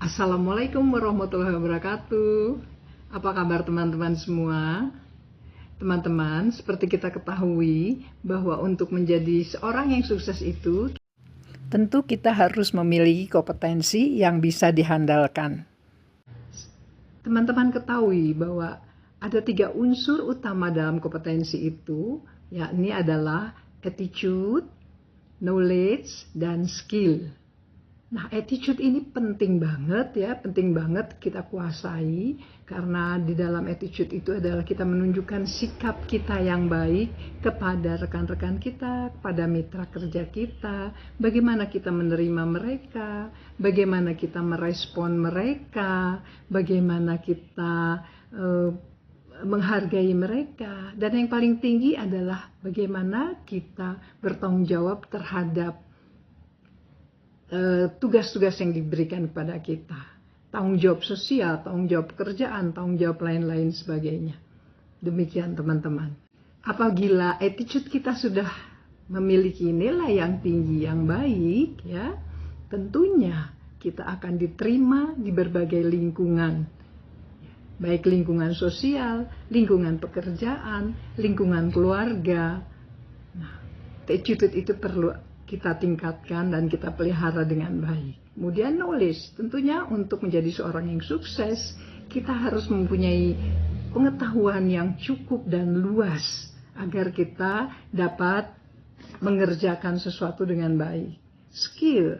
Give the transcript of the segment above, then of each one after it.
Assalamualaikum warahmatullahi wabarakatuh. Apa kabar teman-teman semua? Teman-teman, seperti kita ketahui bahwa untuk menjadi seorang yang sukses itu tentu kita harus memiliki kompetensi yang bisa dihandalkan. Teman-teman ketahui bahwa ada 3 unsur utama dalam kompetensi itu, yakni adalah attitude, knowledge, dan skill. Nah, attitude ini penting banget ya, penting banget kita kuasai, karena di dalam attitude itu adalah kita menunjukkan sikap kita yang baik kepada rekan-rekan kita, kepada mitra kerja kita, bagaimana kita menerima mereka, bagaimana kita merespon mereka, bagaimana kita menghargai mereka, dan yang paling tinggi adalah bagaimana kita bertanggung jawab terhadap tugas-tugas yang diberikan kepada kita, tanggung jawab sosial, tanggung jawab pekerjaan, tanggung jawab lain-lain sebagainya. Demikian teman-teman. Apabila attitude kita sudah memiliki nilai yang tinggi, yang baik, ya, tentunya kita akan diterima di berbagai lingkungan, baik lingkungan sosial, lingkungan pekerjaan, lingkungan keluarga. Nah, attitude itu perlu kita tingkatkan dan kita pelihara dengan baik. Kemudian knowledge, tentunya untuk menjadi seorang yang sukses, kita harus mempunyai pengetahuan yang cukup dan luas agar kita dapat mengerjakan sesuatu dengan baik. Skill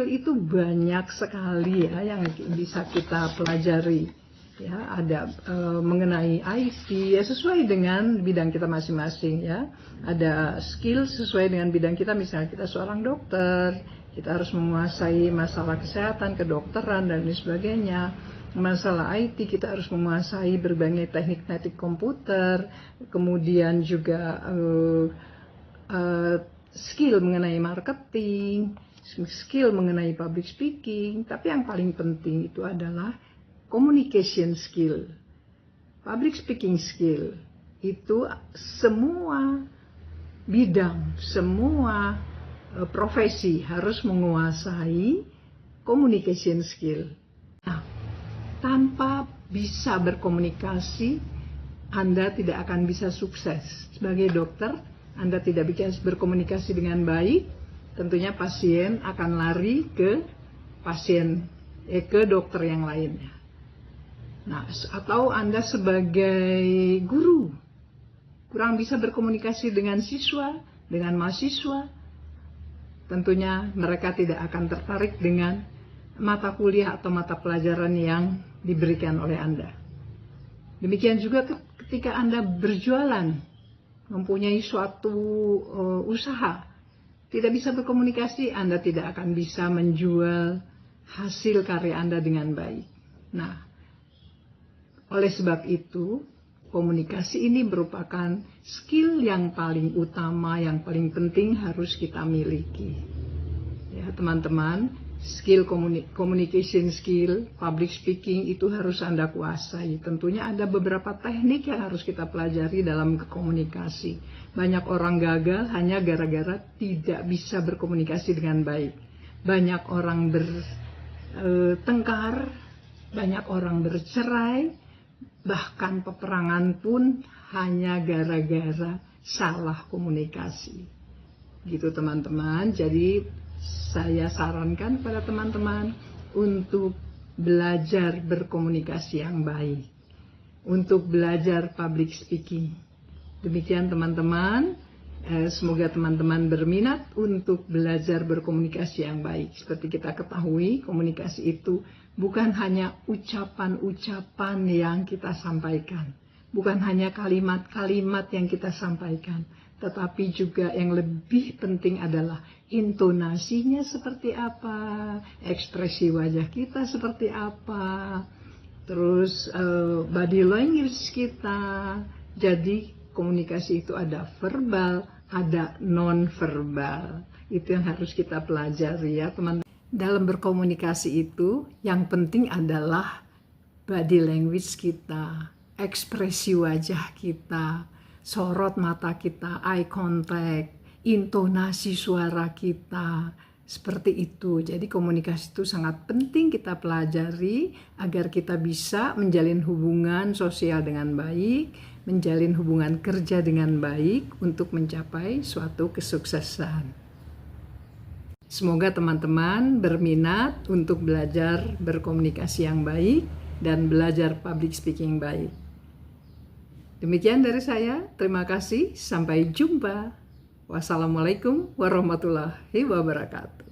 itu banyak sekali ya yang bisa kita pelajari. Ya, ada mengenai IT ya, sesuai dengan bidang kita masing-masing ya. Ada skill sesuai dengan bidang kita, misalnya kita seorang dokter, kita harus menguasai masalah kesehatan, kedokteran dan lain sebagainya. Masalah IT kita harus menguasai berbagai teknik-teknik komputer, kemudian juga skill mengenai marketing, skill mengenai public speaking, tapi yang paling penting itu adalah communication skill, public speaking skill. Itu semua bidang, semua profesi harus menguasai communication skill. Nah, tanpa bisa berkomunikasi, Anda tidak akan bisa sukses. Sebagai dokter, Anda tidak bisa berkomunikasi dengan baik, tentunya pasien akan lari ke dokter yang lainnya. Nah, atau Anda sebagai guru kurang bisa berkomunikasi dengan siswa, dengan mahasiswa, tentunya mereka tidak akan tertarik dengan mata kuliah atau mata pelajaran yang diberikan oleh Anda. Demikian juga ketika Anda berjualan, mempunyai suatu usaha, tidak bisa berkomunikasi, Anda tidak akan bisa menjual hasil karya Anda dengan baik. Nah, oleh sebab itu, komunikasi ini merupakan skill yang paling utama, yang paling penting harus kita miliki. Ya, teman-teman, skill communication skill, public speaking itu harus Anda kuasai. Tentunya ada beberapa teknik yang harus kita pelajari dalam komunikasi. Banyak orang gagal hanya gara-gara tidak bisa berkomunikasi dengan baik. Banyak orang bertengkar, banyak orang bercerai, bahkan peperangan pun hanya gara-gara salah komunikasi. Gitu teman-teman. Jadi saya sarankan pada teman-teman untuk belajar berkomunikasi yang baik, untuk belajar public speaking. Demikian teman-teman. Semoga teman-teman berminat untuk belajar berkomunikasi yang baik. Seperti kita ketahui, komunikasi itu bukan hanya ucapan-ucapan yang kita sampaikan, bukan hanya kalimat-kalimat yang kita sampaikan, tetapi juga yang lebih penting adalah intonasinya seperti apa, ekspresi wajah kita seperti apa, terus body language kita. Jadi komunikasi itu ada verbal, ada non-verbal. Itu yang harus kita pelajari ya teman-teman. Dalam berkomunikasi itu, yang penting adalah body language kita, ekspresi wajah kita, sorot mata kita, eye contact, intonasi suara kita, Seperti itu. Jadi komunikasi itu sangat penting kita pelajari agar kita bisa menjalin hubungan sosial dengan baik, menjalin hubungan kerja dengan baik untuk mencapai suatu kesuksesan. Semoga teman-teman berminat untuk belajar berkomunikasi yang baik dan belajar public speaking baik. Demikian dari saya, terima kasih, sampai jumpa. Wassalamualaikum warahmatullahi wabarakatuh.